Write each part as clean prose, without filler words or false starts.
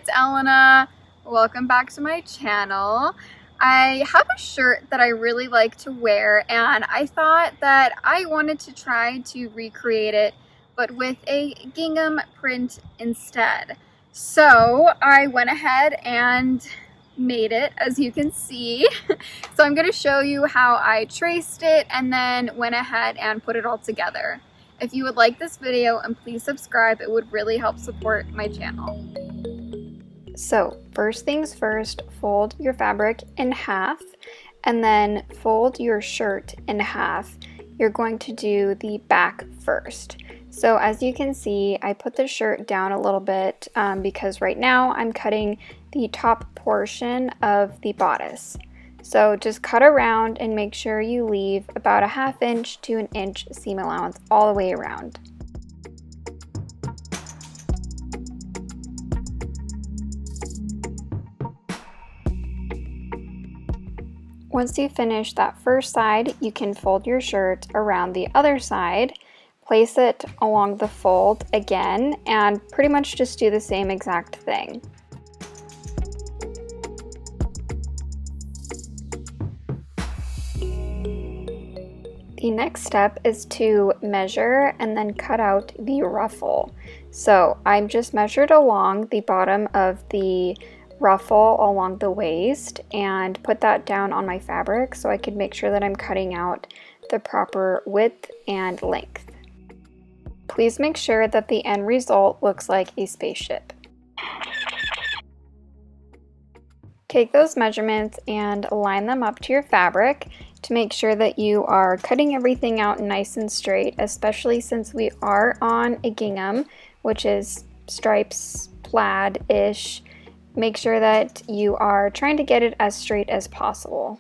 it's Elena. Welcome back to my channel. I have a shirt that I really like to wear, and I thought that I wanted to try to recreate it, but with a gingham print instead. So I went ahead and made it, as you can see. So I'm going to show you how I traced it and then went ahead and put it all together. If you would like this video, and please subscribe, it would really help support my channel. So first things first, fold your fabric in half and then fold your shirt in half. You're going to do the back first. So as you can see, I put the shirt down a little bit because right now I'm cutting the top portion of the bodice. So just cut around and make sure you leave about a ½ inch to an inch seam allowance all the way around. Once you finish that first side, you can fold your shirt around the other side, place it along the fold again, and pretty much just do the same exact thing. The next step is to measure and then cut out the ruffle. So I just measured along the bottom of the ruffle along the waist and put that down on my fabric so I could make sure that I'm cutting out the proper width and length. Please make sure that the end result looks like a spaceship. Take those measurements and line them up to your fabric to make sure that you are cutting everything out nice and straight, especially since we are on a gingham, which is stripes, plaid-ish. Make sure that you are trying to get it as straight as possible.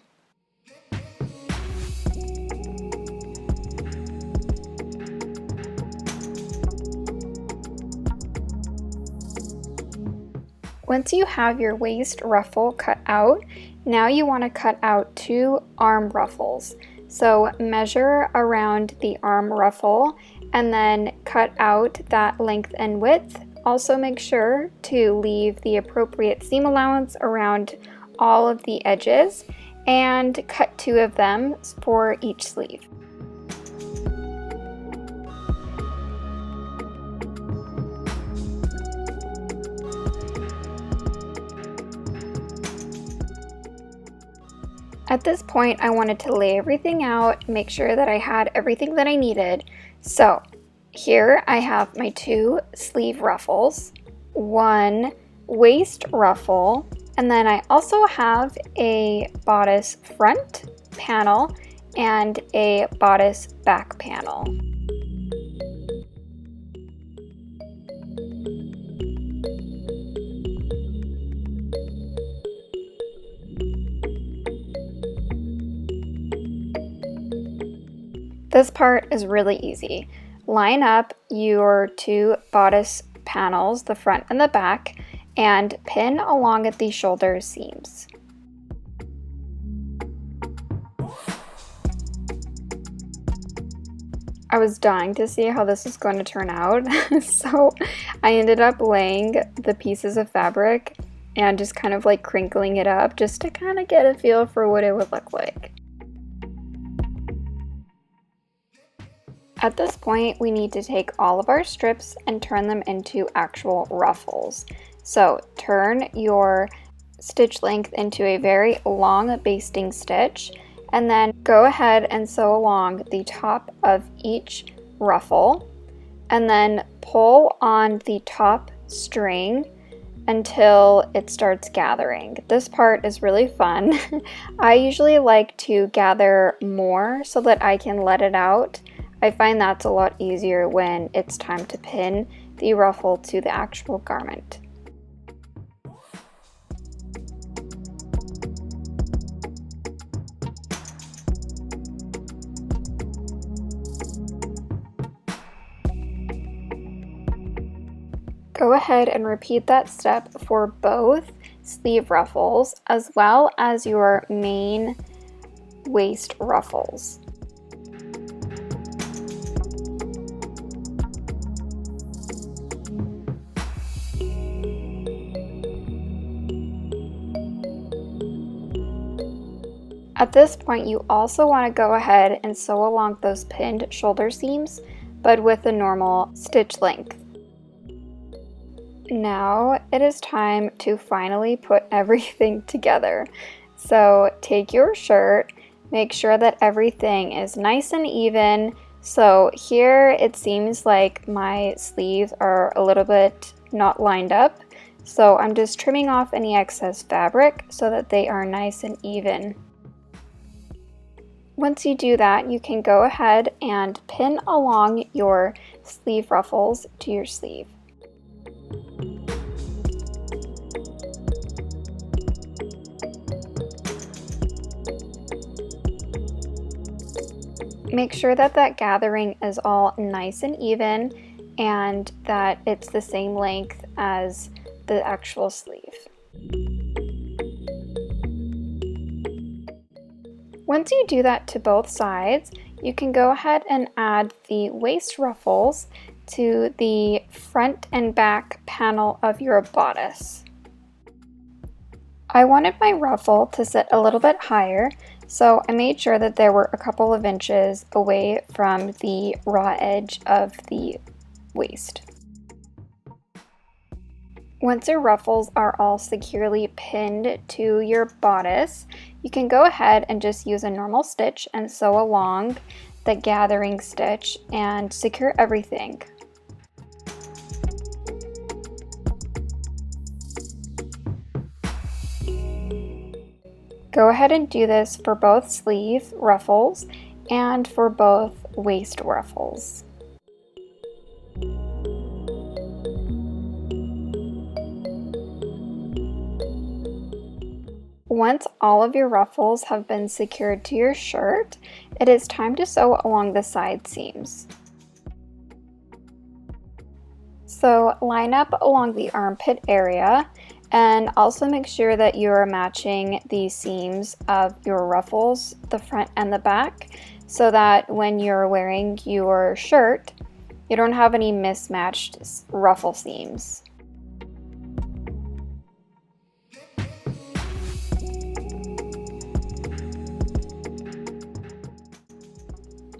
Once you have your waist ruffle cut out, now you want to cut out 2 arm ruffles. So measure around the arm ruffle and then cut out that length and width. Also make sure to leave the appropriate seam allowance around all of the edges and cut 2 of them for each sleeve. At this point, I wanted to lay everything out, make sure that I had everything that I needed. So here I have my 2 sleeve ruffles, 1 waist ruffle, and then I also have a bodice front panel and a bodice back panel. This part is really easy. Line up your 2 bodice panels, the front and the back, and pin along at the shoulder seams. I was dying to see how this was going to turn out, so I ended up laying the pieces of fabric and just kind of like crinkling it up just to kind of get a feel for what it would look like. At this point, we need to take all of our strips and turn them into actual ruffles. So turn your stitch length into a very long basting stitch, and then go ahead and sew along the top of each ruffle, and then pull on the top string until it starts gathering. This part is really fun. I usually like to gather more so that I can let it out. I find that's a lot easier when it's time to pin the ruffle to the actual garment. Go ahead and repeat that step for both sleeve ruffles as well as your main waist ruffles. At this point, you also want to go ahead and sew along those pinned shoulder seams, but with a normal stitch length. Now it is time to finally put everything together. So take your shirt, make sure that everything is nice and even. So here it seems like my sleeves are a little bit not lined up. So I'm just trimming off any excess fabric so that they are nice and even. Once you do that, you can go ahead and pin along your sleeve ruffles to your sleeve. Make sure that that gathering is all nice and even and that it's the same length as the actual sleeve. Once you do that to both sides, you can go ahead and add the waist ruffles to the front and back panel of your bodice. I wanted my ruffle to sit a little bit higher, so I made sure that there were a couple of inches away from the raw edge of the waist. Once your ruffles are all securely pinned to your bodice, you can go ahead and just use a normal stitch and sew along the gathering stitch and secure everything. Go ahead and do this for both sleeve ruffles and for both waist ruffles. Once all of your ruffles have been secured to your shirt, it is time to sew along the side seams. So line up along the armpit area and also make sure that you are matching the seams of your ruffles, the front and the back, so that when you're wearing your shirt, you don't have any mismatched ruffle seams.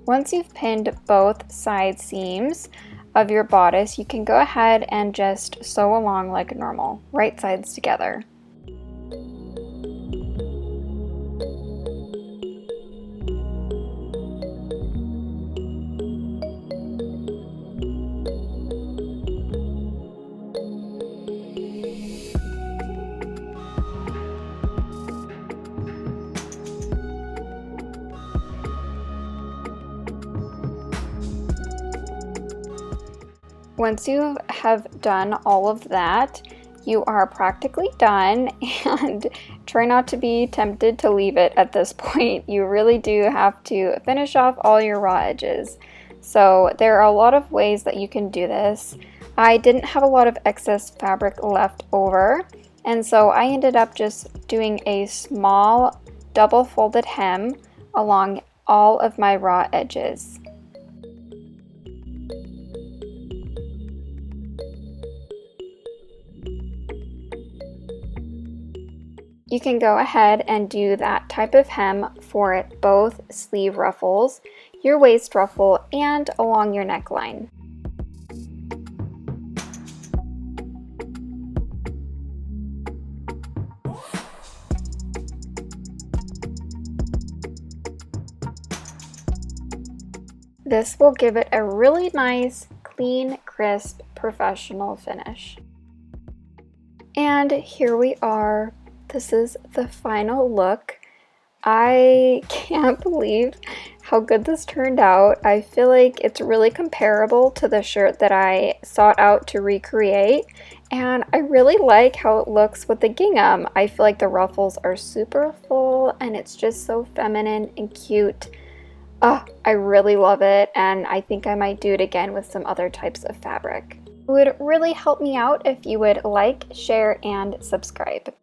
Once you've pinned both side seams of your bodice, you can go ahead and just sew along like normal, right sides together. Once you have done all of that, you are practically done, and try not to be tempted to leave it at this point. You really do have to finish off all your raw edges. So there are a lot of ways that you can do this. I didn't have a lot of excess fabric left over, and so I ended up just doing a small double folded hem along all of my raw edges. You can go ahead and do that type of hem for both sleeve ruffles, your waist ruffle, and along your neckline. This will give it a really nice, clean, crisp, professional finish. And here we are. This is the final look. I can't believe how good this turned out. I feel like it's really comparable to the shirt that I sought out to recreate, and I really like how it looks with the gingham. I feel like the ruffles are super full and it's just so feminine and cute. Oh, I really love it, and I think I might do it again with some other types of fabric. It would really help me out if you would like, share, and subscribe.